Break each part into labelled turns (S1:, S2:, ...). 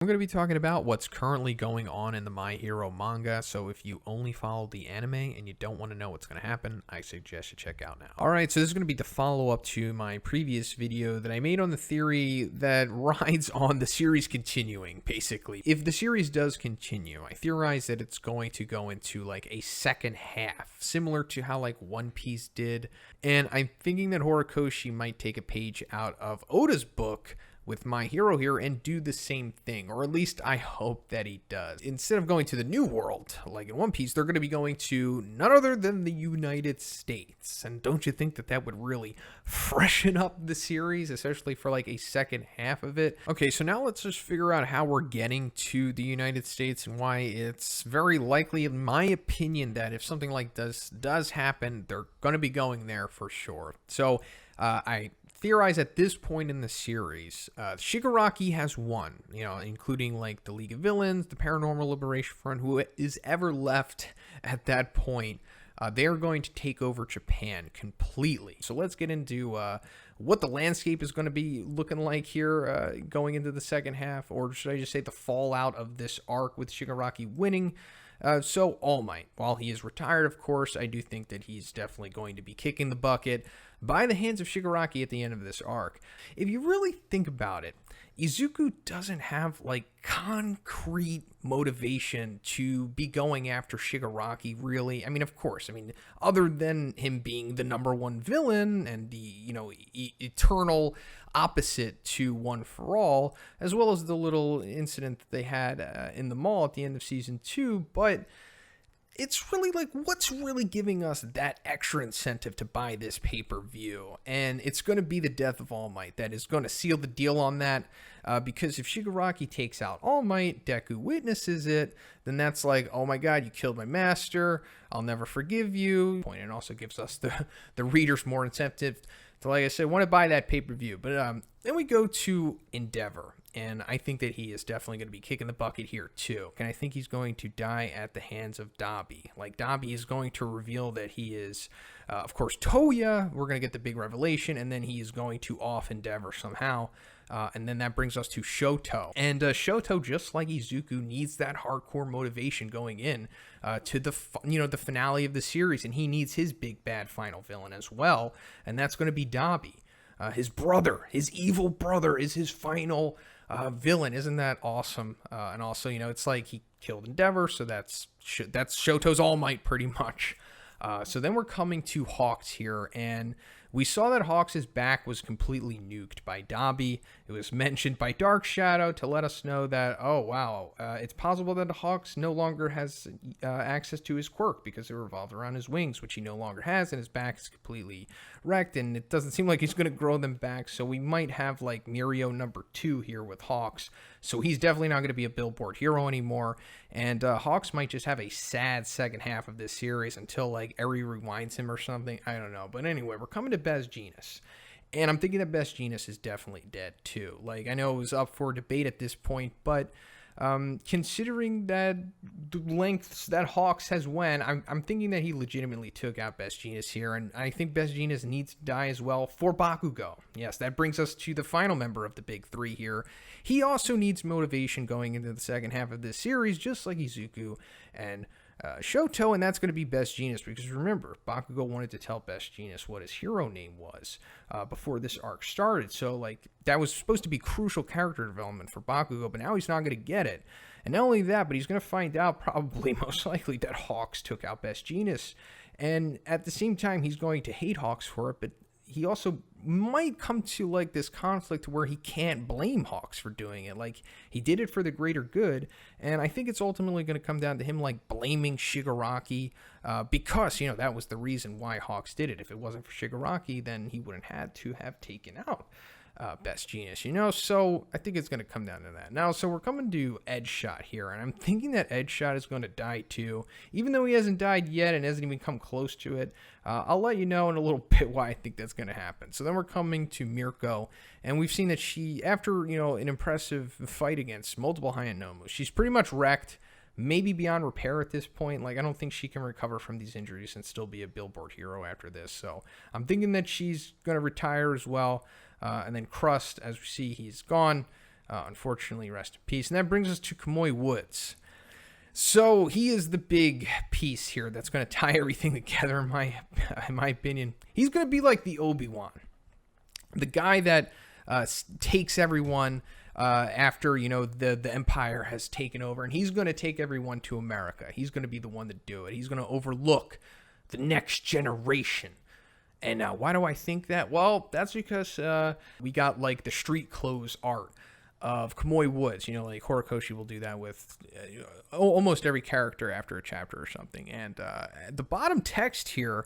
S1: I'm going to be talking about what's currently going on in the My Hero manga, so if you only follow the anime and you don't want to know what's going to happen, I suggest you check out now. Alright, so this is going to be the follow-up to my previous video that I made on the theory that rides on the series continuing, basically. If the series does continue, I theorize that it's going to go into like a second half, similar to how like One Piece did, and I'm thinking that Horikoshi might take a page out of Oda's book with My Hero here and do the same thing, or at least I hope that he does. Instead of going to the New World, like in One Piece, they're going to be going to none other than the United States. And don't you think that that would really freshen up the series, especially for like a second half of it? Okay, so now let's just figure out how we're getting to the United States and why it's very likely, in my opinion, that if something like this does happen, they're going to be going there for sure. So I theorize at this point in the series, Shigaraki has won, including like the League of Villains, the Paranormal Liberation Front, who is ever left at that point. They are going to take over Japan completely. So let's get into what the landscape is going to be looking like here going into the second half, or should I just say the fallout of this arc with Shigaraki winning. So All Might, while he is retired, of course, I do think that he's definitely going to be kicking the bucket by the hands of Shigaraki at the end of this arc. If you really think about it, Izuku doesn't have like concrete motivation to be going after Shigaraki, really. I mean, of course, other than him being the number one villain and the, eternal opposite to One for All, as well as the little incident that they had in the mall at the end of season 2, but it's really like, what's really giving us that extra incentive to buy this pay-per-view? And it's going to be the death of All Might that is going to seal the deal on that. Because if Shigaraki takes out All Might, Deku witnesses it, then that's like, oh my god, you killed my master, I'll never forgive you. And also gives us the readers more incentive to, like I said, want to buy that pay-per-view. But then we go to Endeavor. And I think that he is definitely going to be kicking the bucket here too. And I think he's going to die at the hands of Dabi. Like, Dabi is going to reveal that he is, of course, Toya. We're going to get the big revelation. And then he is going to off Endeavor somehow. And then that brings us to Shoto. And Shoto, just like Izuku, needs that hardcore motivation going in to the finale of the series. And he needs his big bad final villain as well. And that's going to be Dabi. His brother, his evil brother, is his final villain. Isn't that awesome? And also, it's like he killed Endeavor, so that's Shoto's All Might pretty much. So then we're coming to Hawks here, and we saw that Hawks' back was completely nuked by Dabi. It was mentioned by Dark Shadow to let us know that, oh wow, it's possible that Hawks no longer has access to his quirk because it revolved around his wings, which he no longer has, and his back is completely wrecked, and it doesn't seem like he's going to grow them back, so we might have like Mirio number 2 here with Hawks. So he's definitely not going to be a billboard hero anymore, and Hawks might just have a sad second half of this series until like Eri rewinds him or something. I don't know. But anyway, we're coming to Best Jeanist. And I'm thinking that Best Jeanist is definitely dead too. Like, I know it was up for debate at this point, but considering that the lengths that Hawks has went, I'm thinking that he legitimately took out Best Jeanist here, and I think Best Jeanist needs to die as well for Bakugo. Yes, that brings us to the final member of the big three here. He also needs motivation going into the second half of this series, just like Izuku and Shoto, and that's going to be Best Jeanist, because remember, Bakugo wanted to tell Best Jeanist what his hero name was before this arc started, so like that was supposed to be crucial character development for Bakugo, but now he's not going to get it. And not only that, but he's going to find out, probably most likely, that Hawks took out Best Jeanist, and at the same time he's going to hate Hawks for it, but he also might come to like this conflict where he can't blame Hawks for doing it. Like, he did it for the greater good, and I think it's ultimately going to come down to him like blaming Shigaraki because that was the reason why Hawks did it. If it wasn't for Shigaraki, then he wouldn't had to have taken out Best Jeanist, so I think it's going to come down to that. Now, so we're coming to Edgeshot here, and I'm thinking that Edgeshot is going to die too, even though he hasn't died yet and hasn't even come close to it. I'll let you know in a little bit why I think that's going to happen. So then we're coming to Mirko, and we've seen that she, after, an impressive fight against multiple Hayanomu, she's pretty much wrecked, maybe beyond repair at this point. Like, I don't think she can recover from these injuries and still be a billboard hero after this. So I'm thinking that she's going to retire as well. And then Crust, as we see, he's gone. Unfortunately, rest in peace. And that brings us to Kamui Woods. So he is the big piece here that's going to tie everything together, in my opinion. He's going to be like the Obi-Wan, the guy that takes everyone after, the Empire has taken over, and he's going to take everyone to America. He's going to be the one to do it. He's going to overlook the next generation. And why do I think that? Well, that's because we got like the street clothes art of Kamui Woods. Like Horikoshi will do that with almost every character after a chapter or something. And the bottom text here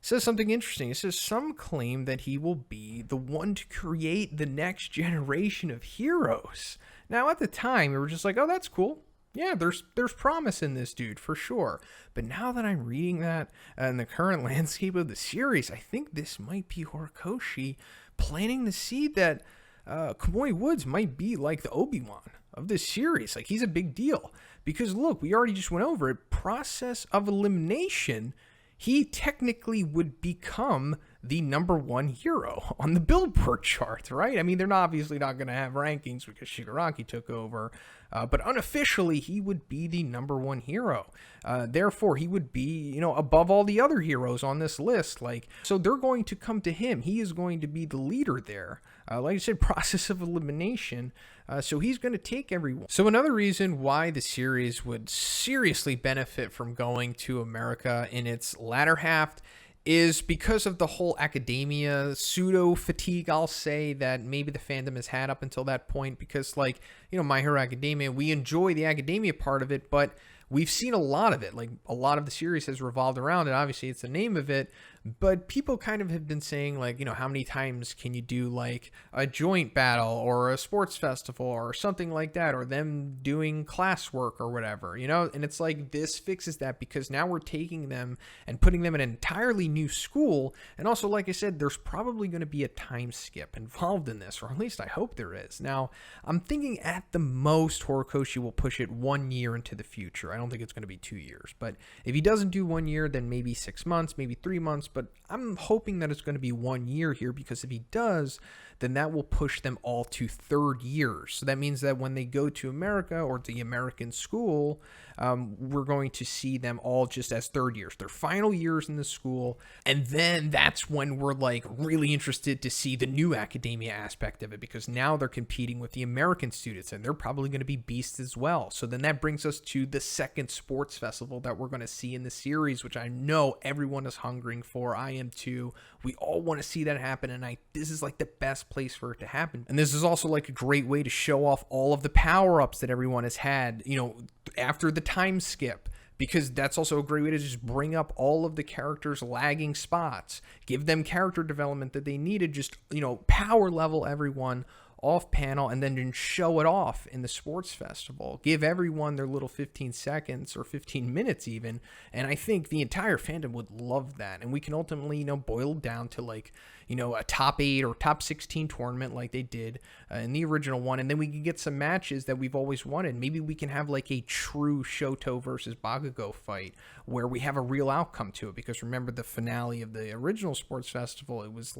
S1: says something interesting. It says some claim that he will be the one to create the next generation of heroes. Now, at the time, we were just like, oh, that's cool. Yeah, there's promise in this dude for sure. But now that I'm reading that in the current landscape of the series, I think this might be Horikoshi planting the seed that Kamui Woods might be like the Obi-Wan of this series. Like, he's a big deal. Because look, we already just went over it. Process of elimination, he technically would become the number one hero on the Billboard chart, right? I mean, they're obviously not going to have rankings because Shigaraki took over, but unofficially, he would be the number one hero. Therefore, he would be, above all the other heroes on this list. So they're going to come to him. He is going to be the leader there. Like I said, process of elimination. So he's going to take everyone. So another reason why the series would seriously benefit from going to America in its latter half is because of the whole academia pseudo fatigue, I'll say, that maybe the fandom has had up until that point. Because My Hero Academia, we enjoy the academia part of it, but we've seen a lot of it. Like, a lot of the series has revolved around it. Obviously, it's the name of it. But people kind of have been saying, how many times can you do, a joint battle or a sports festival or something like that, or them doing classwork or whatever, And it's like, this fixes that because now we're taking them and putting them in an entirely new school. And also, like I said, there's probably going to be a time skip involved in this, or at least I hope there is. Now, I'm thinking at the most, Horikoshi will push it 1 year into the future. I don't think it's going to be 2 years. But if he doesn't do 1 year, then maybe 6 months, maybe 3 months. But I'm hoping that it's going to be 1 year here, because if he does, then that will push them all to third years. So that means that when they go to America or the American school, we're going to see them all just as third years, their final years in the school. And then that's when we're really interested to see the new academia aspect of it, because now they're competing with the American students and they're probably going to be beasts as well. So then that brings us to the second sports festival that we're going to see in the series, which I know everyone is hungering for. I am too. We all want to see that happen, and this is the best place for it to happen. And this is also a great way to show off all of the power-ups that everyone has had, after the time skip, because that's also a great way to just bring up all of the characters' lagging spots, give them character development that they needed, just, power level everyone off panel, and then show it off in the sports festival. Give everyone their little 15 seconds or 15 minutes even, and I think the entire fandom would love that. And we can ultimately, boil down to a top 8 or top 16 tournament like they did in the original one, and then we can get some matches that we've always wanted. Maybe we can have a true Shoto versus Bakugo fight where we have a real outcome to it, because remember the finale of the original sports festival, it was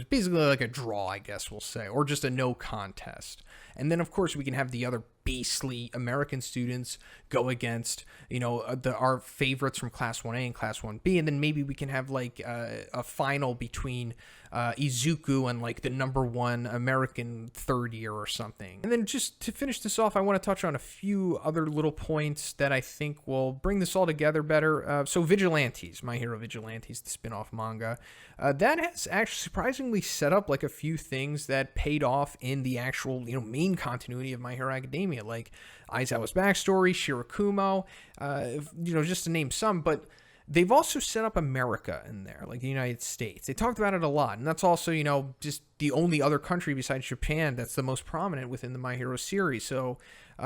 S1: basically a draw, I guess we'll say, or just a no contest. And then of course we can have the other beastly American students go against, our favorites from Class 1A and Class 1B, and then maybe we can have a final between Izuku and the number one American third year or something. And then just to finish this off, I want to touch on a few other little points that I think will bring this all together better. So Vigilantes, My Hero Vigilantes, the spin-off manga, that has actually surprisingly set up a few things that paid off in the actual main continuity of My Hero Academia, like Aizawa's backstory, Shirakumo, just to name some. But they've also set up America in there, the United States. They talked about it a lot, and that's also, just the only other country besides Japan that's the most prominent within the My Hero series. So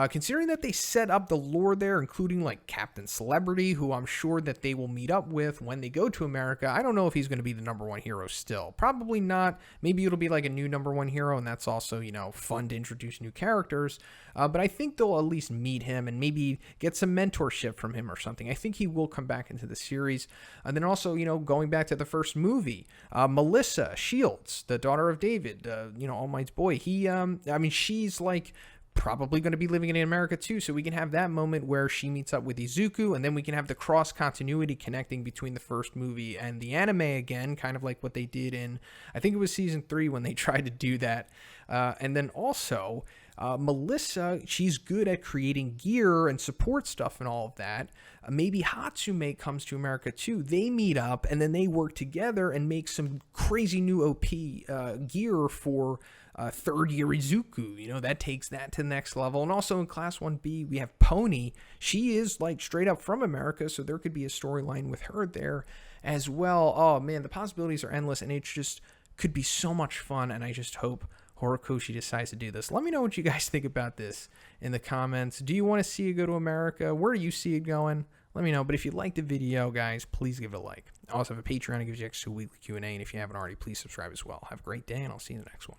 S1: considering that they set up the lore there, including Captain Celebrity, who I'm sure that they will meet up with when they go to America, I don't know if he's going to be the number one hero still. Probably not. Maybe it'll be a new number one hero, and that's also, fun to introduce new characters. But I think they'll at least meet him and maybe get some mentorship from him or something. I think he will come back into the series. And then also, going back to the first movie, Melissa Shields, the daughter of David, you know, All Might's boy. He, I mean, she's like probably going to be living in America too, so we can have that moment where she meets up with Izuku, and then we can have the cross continuity connecting between the first movie and the anime again, kind of like what they did in, I think it was season 3 when they tried to do that. And then also Melissa, she's good at creating gear and support stuff and all of that. Maybe Hatsume comes to America too. They meet up and then they work together and make some crazy new OP gear for third year Izuku. You know, that takes that to the next level. And also in Class 1B, we have Pony. She is like straight up from America, so there could be a storyline with her there as well. Oh man, the possibilities are endless, and it just could be so much fun, and I just hope Horikoshi decides to do this. Let me know what you guys think about this in the comments. Do you want to see it go to America? Where do you see it going? Let me know. But if you liked the video, guys, please give it a like. I also have a Patreon that gives you extra weekly Q&A, and if you haven't already, please subscribe as well. Have a great day, and I'll see you in the next one.